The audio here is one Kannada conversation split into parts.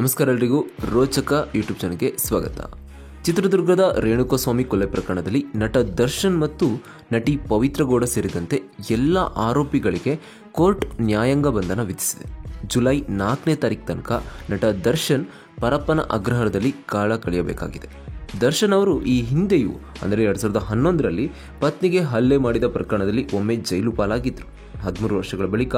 ನಮಸ್ಕಾರ ಎಲ್ರಿಗೂ ರೋಚಕ ಯೂಟ್ಯೂಬ್ ಚಾನಲ್ಗೆ ಸ್ವಾಗತ. ಚಿತ್ರದುರ್ಗದ ರೇಣುಕಾಸ್ವಾಮಿ ಕೊಲೆ ಪ್ರಕರಣದಲ್ಲಿ ನಟ ದರ್ಶನ್ ಮತ್ತು ನಟಿ ಪವಿತ್ರ ಗೌಡ ಸೇರಿದಂತೆ ಎಲ್ಲ ಆರೋಪಿಗಳಿಗೆ ಕೋರ್ಟ್ ನ್ಯಾಯಾಂಗ ಬಂಧನ ವಿಧಿಸಿದೆ. ಜುಲೈ 4ನೇ ತಾರೀಕು ತನಕ ನಟ ದರ್ಶನ್ ಪರಪ್ಪನ ಅಗ್ರಹಾರದಲ್ಲಿ ಕಾಲ ಕಳೆಯಬೇಕಾಗಿದೆ. ದರ್ಶನ್ ಅವರು ಈ ಹಿಂದೆಯೂ ಅಂದರೆ 2011ರಲ್ಲಿ ಪತ್ನಿಗೆ ಹಲ್ಲೆ ಮಾಡಿದ ಪ್ರಕರಣದಲ್ಲಿ ಒಮ್ಮೆ ಜೈಲು ಪಾಲಾಗಿದ್ದರು. 13 ವರ್ಷಗಳ ಬಳಿಕ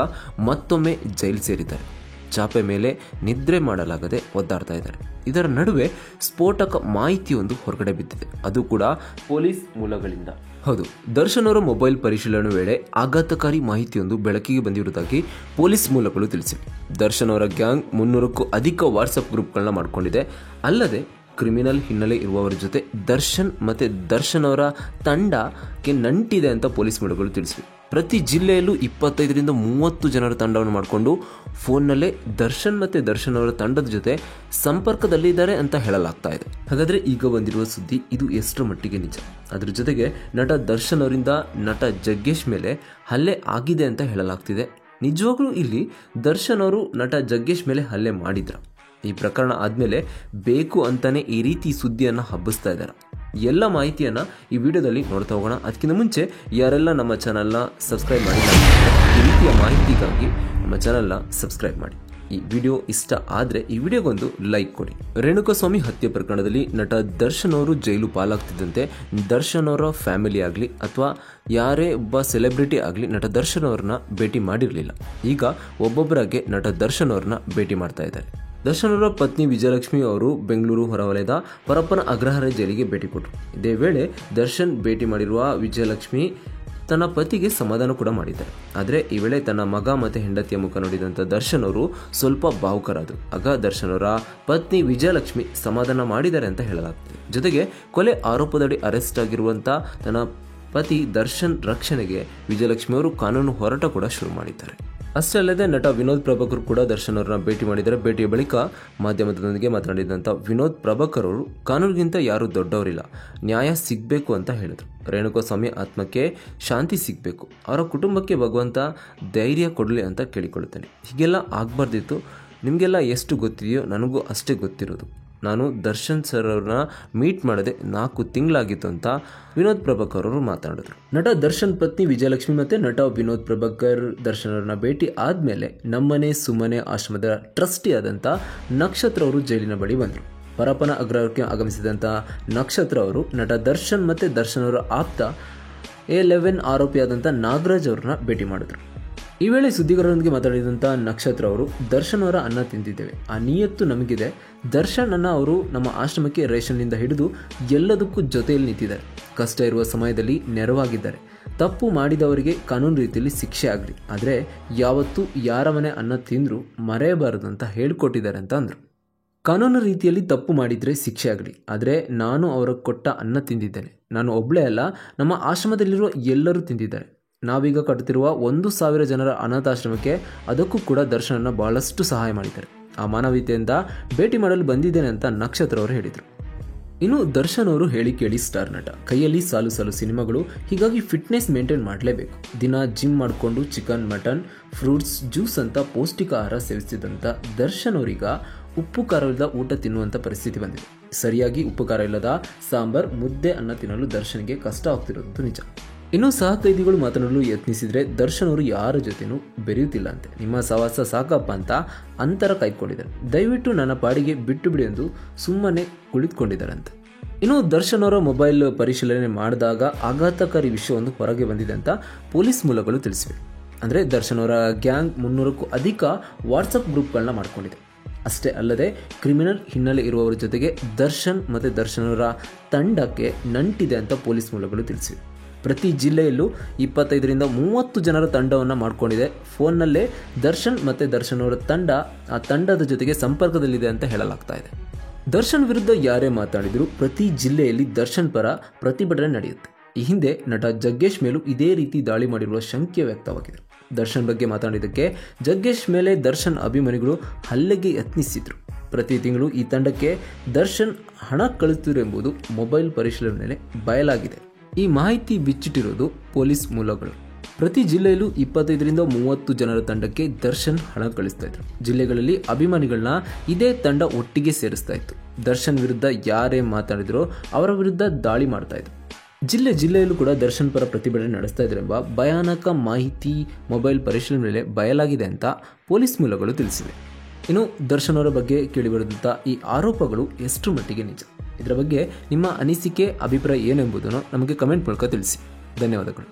ಮತ್ತೊಮ್ಮೆ ಜೈಲು ಸೇರಿದ್ದಾರೆ. ಚಾಪೆ ಮೇಲೆ ನಿದ್ರೆ ಮಾಡಲಾಗದೆ ಒದ್ದಾಡ್ತಾ ಇದ್ದಾರೆ. ಇದರ ನಡುವೆ ಸ್ಫೋಟಕ ಮಾಹಿತಿಯೊಂದು ಹೊರಗಡೆ ಬಿದ್ದಿದೆ, ಅದು ಕೂಡ ಪೊಲೀಸ್ ಮೂಲಗಳಿಂದ. ಹೌದು, ದರ್ಶನ್ ಅವರ ಮೊಬೈಲ್ ಪರಿಶೀಲನೆ ವೇಳೆ ಆಘಾತಕಾರಿ ಮಾಹಿತಿಯೊಂದು ಬೆಳಕಿಗೆ ಬಂದಿರುವುದಾಗಿ ಪೊಲೀಸ್ ಮೂಲಗಳು ತಿಳಿಸಿವೆ. ದರ್ಶನ್ ಅವರ ಗ್ಯಾಂಗ್ 300ಕ್ಕೂ ಅಧಿಕ ವಾಟ್ಸಪ್ ಗ್ರೂಪ್ಗಳನ್ನ ಮಾಡಿಕೊಂಡಿದೆ. ಅಲ್ಲದೆ ಕ್ರಿಮಿನಲ್ ಹಿನ್ನೆಲೆ ಇರುವವರ ಜೊತೆ ದರ್ಶನ್ ಮತ್ತು ದರ್ಶನ್ ಅವರ ತಂಡಕ್ಕೆ ನಂಟಿದೆ ಅಂತ ಪೊಲೀಸ್ ಮೂಲಗಳು ತಿಳಿಸಿವೆ. ಪ್ರತಿ ಜಿಲ್ಲೆಯಲ್ಲೂ 25ರಿಂದ 30 ಜನರ ತಂಡವನ್ನು ಮಾಡಿಕೊಂಡು ಫೋನ್ನಲ್ಲೇ ದರ್ಶನ್ ಮತ್ತು ದರ್ಶನ್ ಅವರ ತಂಡದ ಜೊತೆ ಸಂಪರ್ಕದಲ್ಲಿದ್ದಾರೆ ಅಂತ ಹೇಳಲಾಗ್ತಾ ಇದೆ. ಹಾಗಾದರೆ ಈಗ ಬಂದಿರುವ ಸುದ್ದಿ ಇದು ಎಷ್ಟರ ಮಟ್ಟಿಗೆ ನಿಜ? ಅದರ ಜೊತೆಗೆ ನಟ ದರ್ಶನ್ ಅವರಿಂದ ನಟ ಜಗ್ಗೇಶ್ ಮೇಲೆ ಹಲ್ಲೆ ಆಗಿದೆ ಅಂತ ಹೇಳಲಾಗ್ತಿದೆ. ನಿಜವಾಗ್ಲೂ ಇಲ್ಲಿ ದರ್ಶನ್ ಅವರು ನಟ ಜಗ್ಗೇಶ್ ಮೇಲೆ ಹಲ್ಲೆ ಮಾಡಿದ್ರ? ಈ ಪ್ರಕರಣ ಆದಮೇಲೆ ಬೇಕು ಅಂತಾನೆ ಈ ರೀತಿ ಸುದ್ದಿಯನ್ನು ಹಬ್ಬಿಸ್ತಾ ಇದ್ದಾರೆ. ಎಲ್ಲ ಮಾಹಿತಿಯನ್ನು ಈ ವಿಡಿಯೋದಲ್ಲಿ ನೋಡ್ತಾ ಹೋಗೋಣ. ಅದಕ್ಕಿಂತ ಮುಂಚೆ ಯಾರೆಲ್ಲ ನಮ್ಮ ಚಾನಲ್ನ ಸಬ್ಸ್ಕ್ರೈಬ್ ಮಾಡಿಲ್ಲ, ಈ ರೀತಿಯ ಮಾಹಿತಿಗಾಗಿ ನಮ್ಮ ಚಾನಲ್ನ ಸಬ್ಸ್ಕ್ರೈಬ್ ಮಾಡಿ. ಈ ವಿಡಿಯೋ ಇಷ್ಟ ಆದರೆ ಈ ವಿಡಿಯೋಗೊಂದು ಲೈಕ್ ಕೊಡಿ. ರೇಣುಕಾಸ್ವಾಮಿ ಹತ್ಯೆ ಪ್ರಕರಣದಲ್ಲಿ ನಟ ದರ್ಶನ್ ಅವರು ಜೈಲು ಪಾಲಾಗ್ತಿದ್ದಂತೆ ದರ್ಶನ್ ಅವರ ಫ್ಯಾಮಿಲಿ ಆಗಲಿ ಅಥವಾ ಯಾರೇ ಒಬ್ಬ ಸೆಲೆಬ್ರಿಟಿ ಆಗಲಿ ನಟ ದರ್ಶನ್ ಅವ್ರನ್ನ ಭೇಟಿ ಮಾಡಿರಲಿಲ್ಲ. ಈಗ ಒಬ್ಬೊಬ್ಬರಾಗೆ ನಟ ದರ್ಶನ್ ಅವ್ರನ್ನ ಭೇಟಿ ಮಾಡ್ತಾ ಇದ್ದಾರೆ. ದರ್ಶನ್ ಅವರ ಪತ್ನಿ ವಿಜಯಲಕ್ಷ್ಮಿ ಅವರು ಬೆಂಗಳೂರು ಹೊರವಲಯದ ಪರಪ್ಪನ ಅಗ್ರಹಾರ ಜೈಲಿಗೆ ಭೇಟಿ ಕೊಟ್ಟರು. ಇದೇ ವೇಳೆ ದರ್ಶನ್ ಭೇಟಿ ಮಾಡಿರುವ ವಿಜಯಲಕ್ಷ್ಮಿ ತನ್ನ ಪತಿಗೆ ಸಮಾಧಾನ ಕೂಡ ಮಾಡಿದ್ದಾರೆ. ಆದರೆ ಈ ವೇಳೆ ತನ್ನ ಮಗ ಮತ್ತು ಹೆಂಡತಿಯ ಮುಖ ನೋಡಿದಂಥ ದರ್ಶನ್ ಅವರು ಸ್ವಲ್ಪ ಭಾವುಕರಾದರು. ಆಗ ದರ್ಶನ್ ಅವರ ಪತ್ನಿ ವಿಜಯಲಕ್ಷ್ಮಿ ಸಮಾಧಾನ ಮಾಡಿದ್ದಾರೆ ಅಂತ ಹೇಳಲಾಗ್ತದೆ. ಜೊತೆಗೆ ಕೊಲೆ ಆರೋಪದಡಿ ಅರೆಸ್ಟ್ ಆಗಿರುವಂಥ ತನ್ನ ಪತಿ ದರ್ಶನ್ ರಕ್ಷಣೆಗೆ ವಿಜಯಲಕ್ಷ್ಮಿ ಅವರು ಕಾನೂನು ಹೋರಾಟ ಕೂಡ ಶುರು ಮಾಡಿದ್ದಾರೆ. ಅಷ್ಟೇ ಅಲ್ಲದೆ ನಟ ವಿನೋದ್ ಪ್ರಭಾಕರ್ ಕೂಡ ದರ್ಶನ್ ಅವರನ್ನ ಭೇಟಿ ಮಾಡಿದ್ದಾರೆ. ಭೇಟಿಯ ಬಳಿಕ ಮಾಧ್ಯಮದೊಂದಿಗೆ ಮಾತನಾಡಿದಂಥ ವಿನೋದ್ ಪ್ರಭಾಕರ್ ಅವರು ಕಾನೂನಿಗಿಂತ ಯಾರೂ ದೊಡ್ಡವರಿಲ್ಲ, ನ್ಯಾಯ ಸಿಗಬೇಕು ಅಂತ ಹೇಳಿದರು. ರೇಣುಕಾಸ್ವಾಮಿ ಆತ್ಮಕ್ಕೆ ಶಾಂತಿ ಸಿಗಬೇಕು, ಅವರ ಕುಟುಂಬಕ್ಕೆ ಭಗವಂತ ಧೈರ್ಯ ಕೊಡಲಿ ಅಂತ ಕೇಳಿಕೊಳ್ಳುತ್ತೇನೆ. ಹೀಗೆಲ್ಲ ಆಗಬಾರ್ದಿತ್ತು. ನಿಮಗೆಲ್ಲ ಎಷ್ಟು ಗೊತ್ತಿದೆಯೋ ನನಗೂ ಅಷ್ಟೇ ಗೊತ್ತಿರೋದು. ನಾನು ದರ್ಶನ್ ಸರ್ ಅವ್ರನ್ನ ಮೀಟ್ ಮಾಡದೆ 4 ತಿಂಗಳಾಗಿತ್ತು ಅಂತ ವಿನೋದ್ ಪ್ರಭಾಕರ್ ಅವರು ಮಾತನಾಡಿದ್ರು. ನಟ ದರ್ಶನ್ ಪತ್ನಿ ವಿಜಯಲಕ್ಷ್ಮಿ ಮತ್ತು ನಟ ವಿನೋದ್ ಪ್ರಭಾಕರ್ ದರ್ಶನ್ ಅವ್ರನ್ನ ಭೇಟಿ ಆದಮೇಲೆ ನಮ್ಮನೆ ಸುಮ್ಮನೆ ಆಶ್ರಮದ ಟ್ರಸ್ಟಿ ಆದಂಥ ನಕ್ಷತ್ರ ಅವರು ಜೈಲಿನ ಬಳಿ ಬಂದರು. ಪರಪ್ಪನ ಅಗ್ರಹಾರಕ್ಕೆ ಆಗಮಿಸಿದಂಥ ನಕ್ಷತ್ರ ಅವರು ನಟ ದರ್ಶನ್ ಮತ್ತು ದರ್ಶನ್ ಅವರ ಆಪ್ತ A11 ಆರೋಪಿಯಾದಂಥ ನಾಗರಾಜ್ ಅವ್ರನ್ನ ಭೇಟಿ ಮಾಡಿದ್ರು. ಈ ವೇಳೆ ಸುದ್ದಿಗಾರರೊಂದಿಗೆ ಮಾತಾಡಿದಂಥ ನಕ್ಷತ್ರ ಅವರು ದರ್ಶನ್ ಅವರ ಅನ್ನ ತಿಂದಿದ್ದೇವೆ, ಆ ನಿಯತ್ತು ನಮಗಿದೆ. ದರ್ಶನ್ ಅನ್ನ ಅವರು ನಮ್ಮ ಆಶ್ರಮಕ್ಕೆ ರೇಷನ್ನಿಂದ ಹಿಡಿದು ಎಲ್ಲದಕ್ಕೂ ಜೊತೆಯಲ್ಲಿ ನಿಂತಿದ್ದಾರೆ. ಕಷ್ಟ ಇರುವ ಸಮಯದಲ್ಲಿ ನೆರವಾಗಿದ್ದಾರೆ. ತಪ್ಪು ಮಾಡಿದವರಿಗೆ ಕಾನೂನು ರೀತಿಯಲ್ಲಿ ಶಿಕ್ಷೆ ಆಗಲಿ, ಆದರೆ ಯಾವತ್ತೂ ಯಾರ ಮನೆ ಅನ್ನ ತಿಂದರೂ ಮರೆಯಬಾರದು ಅಂತ ಹೇಳಿಕೊಟ್ಟಿದ್ದಾರೆ ಅಂತ ಅಂದರು. ಕಾನೂನು ರೀತಿಯಲ್ಲಿ ತಪ್ಪು ಮಾಡಿದರೆ ಶಿಕ್ಷೆ ಆಗಲಿ, ಆದರೆ ನಾನು ಅವರ ಕೊಟ್ಟ ಅನ್ನ ತಿಂದಿದ್ದೇನೆ. ನಾನು ಒಬ್ಬಳೇ ಅಲ್ಲ, ನಮ್ಮ ಆಶ್ರಮದಲ್ಲಿರುವ ಎಲ್ಲರೂ ತಿಂದಿದ್ದಾರೆ. ನಾವೀಗ ಕಟ್ಟುತ್ತಿರುವ 1,000 ಜನರ ಅನಾಥಾಶ್ರಮಕ್ಕೆ ಅದಕ್ಕೂ ಕೂಡ ದರ್ಶನನ ಬಹಳಷ್ಟು ಸಹಾಯ ಮಾಡಿದ್ದಾರೆ. ಆ ಮಾನವೀಯತೆಯಿಂದ ಭೇಟಿ ಮಾಡಲು ಬಂದಿದ್ದೇನೆ ಅಂತ ನಕ್ಷತ್ರ ಅವರು ಹೇಳಿದರು. ಇನ್ನು ದರ್ಶನ್ ಅವರು ಹೇಳಿ ಕೇಳಿ ಸ್ಟಾರ್ ನಟ, ಕೈಯಲ್ಲಿ ಸಾಲು ಸಾಲು ಸಿನಿಮಾಗಳು, ಹೀಗಾಗಿ ಫಿಟ್ನೆಸ್ ಮೇಂಟೈನ್ ಮಾಡಲೇಬೇಕು. ದಿನ ಜಿಮ್ ಮಾಡಿಕೊಂಡು ಚಿಕನ್, ಮಟನ್, ಫ್ರೂಟ್ಸ್, ಜ್ಯೂಸ್ ಅಂತ ಪೌಷ್ಟಿಕ ಆಹಾರ ಸೇವಿಸಿದಂಥ ದರ್ಶನ್ ಅವರೀಗ ಉಪ್ಪು ಖಾರವಿಲ್ಲದ ಊಟ ತಿನ್ನುವಂಥ ಪರಿಸ್ಥಿತಿ ಬಂದಿದೆ. ಸರಿಯಾಗಿ ಉಪ್ಪು ಖಾರ ಇಲ್ಲದ ಸಾಂಬಾರ್, ಮುದ್ದೆ, ಅನ್ನ ತಿನ್ನಲು ದರ್ಶನ್ಗೆ ಕಷ್ಟ ಆಗ್ತಿರೋದು ನಿಜ. ಇನ್ನು ಸಹ ಕೈದಿಗಳು ಮಾತನಾಡಲು ಯತ್ನಿಸಿದರೆ ದರ್ಶನ್ ಅವರು ಯಾರ ಜೊತೆನೂ ಬೆರೆಯುತ್ತಿಲ್ಲ ಅಂತೆ. ನಿಮ್ಮ ಸವಾಸ ಸಾಕಪ್ಪ ಅಂತ ಅಂತರ ಕಾಯ್ಕೊಂಡಿದ್ದಾರೆ. ದಯವಿಟ್ಟು ನನ್ನ ಪಾಡಿಗೆ ಬಿಟ್ಟು ಬಿಡಿ ಎಂದು ಸುಮ್ಮನೆ ಕುಳಿತುಕೊಂಡಿದ್ದಾರಂತೆ. ಇನ್ನು ದರ್ಶನ್ ಅವರ ಮೊಬೈಲ್ ಪರಿಶೀಲನೆ ಮಾಡಿದಾಗ ಆಘಾತಕಾರಿ ವಿಷಯವೊಂದು ಹೊರಗೆ ಬಂದಿದೆ ಅಂತ ಪೊಲೀಸ್ ಮೂಲಗಳು ತಿಳಿಸಿವೆ. ಅಂದರೆ ದರ್ಶನ್ ಅವರ ಗ್ಯಾಂಗ್ 300ಕ್ಕೂ ಅಧಿಕ ವಾಟ್ಸಪ್ ಗ್ರೂಪ್ಗಳನ್ನ ಮಾಡಿಕೊಂಡಿದೆ. ಅಷ್ಟೇ ಅಲ್ಲದೆ ಕ್ರಿಮಿನಲ್ ಹಿನ್ನೆಲೆ ಇರುವವರ ಜೊತೆಗೆ ದರ್ಶನ್ ಮತ್ತು ದರ್ಶನ್ ಅವರ ತಂಡಕ್ಕೆ ನಂಟಿದೆ ಅಂತ ಪೊಲೀಸ್ ಮೂಲಗಳು ತಿಳಿಸಿವೆ. ಪ್ರತಿ ಜಿಲ್ಲೆಯಲ್ಲೂ 25ರಿಂದ 30 ಜನರ ತಂಡವನ್ನು ಮಾಡಿಕೊಂಡಿದೆ. ಫೋನ್ನಲ್ಲೇ ದರ್ಶನ್ ಮತ್ತು ದರ್ಶನ್ ಅವರ ತಂಡ ಆ ತಂಡದ ಜೊತೆಗೆ ಸಂಪರ್ಕದಲ್ಲಿದೆ ಅಂತ ಹೇಳಲಾಗ್ತಾ ಇದೆ. ದರ್ಶನ್ ವಿರುದ್ಧ ಯಾರೇ ಮಾತಾಡಿದರೂ ಪ್ರತಿ ಜಿಲ್ಲೆಯಲ್ಲಿ ದರ್ಶನ್ ಪರ ಪ್ರತಿಭಟನೆ ನಡೆಯುತ್ತೆ. ಈ ಹಿಂದೆ ನಟ ಜಗ್ಗೇಶ್ ಮೇಲೂ ಇದೇ ರೀತಿ ದಾಳಿ ಮಾಡಿರುವ ಶಂಕೆ ವ್ಯಕ್ತವಾಗಿದೆ. ದರ್ಶನ್ ಬಗ್ಗೆ ಮಾತನಾಡಿದ್ದಕ್ಕೆ ಜಗ್ಗೇಶ್ ಮೇಲೆ ದರ್ಶನ್ ಅಭಿಮಾನಿಗಳು ಹಲ್ಲೆಗೆ ಯತ್ನಿಸಿದ್ರು. ಪ್ರತಿ ತಿಂಗಳು ಈ ತಂಡಕ್ಕೆ ದರ್ಶನ್ ಹಣ ಕಳಿಸುತ್ತಿರು ಎಂಬುದು ಮೊಬೈಲ್ ಪರಿಶೀಲನೆ ಮೇಲೆ ಬಯಲಾಗಿದೆ. ಈ ಮಾಹಿತಿ ಬಿಚ್ಚಿಟ್ಟಿರೋದು ಪೊಲೀಸ್ ಮೂಲಗಳು. ಪ್ರತಿ ಜಿಲ್ಲೆಯಲ್ಲೂ 25ರಿಂದ 30 ಜನರ ತಂಡಕ್ಕೆ ದರ್ಶನ್ ಹಣ ಕಳಿಸ್ತಾ ಇದ್ರು. ಜಿಲ್ಲೆಗಳಲ್ಲಿ ಅಭಿಮಾನಿಗಳನ್ನ ಇದೇ ತಂಡ ಒಟ್ಟಿಗೆ ಸೇರಿಸ್ತಾ ಇತ್ತು. ದರ್ಶನ್ ವಿರುದ್ಧ ಯಾರೇ ಮಾತಾಡಿದ್ರೋ ಅವರ ವಿರುದ್ಧ ದಾಳಿ ಮಾಡ್ತಾ ಇದ್ರು. ಜಿಲ್ಲೆಯಲ್ಲೂ ಕೂಡ ದರ್ಶನ್ ಪರ ಪ್ರತಿಭಟನೆ ನಡೆಸ್ತಾ ಇದ್ರೆಂಬ ಭಯಾನಕ ಮಾಹಿತಿ ಮೊಬೈಲ್ ಪರಿಶೀಲನೆ ಮೇಲೆ ಬಯಲಾಗಿದೆ ಅಂತ ಪೊಲೀಸ್ ಮೂಲಗಳು ತಿಳಿಸಿವೆ. ಇನ್ನು ದರ್ಶನ್ ಅವರ ಬಗ್ಗೆ ಕೇಳಿಬರುವಂಥ ಈ ಆರೋಪಗಳು ಎಷ್ಟು ಮಟ್ಟಿಗೆ ನಿಜ, ಇದರ ಬಗ್ಗೆ ನಿಮ್ಮ ಅನಿಸಿಕೆ ಅಭಿಪ್ರಾಯ ಏನೆಂಬುದನ್ನು ನಮಗೆ ಕಮೆಂಟ್ ಮೂಲಕ ತಿಳಿಸಿ. ಧನ್ಯವಾದಗಳು.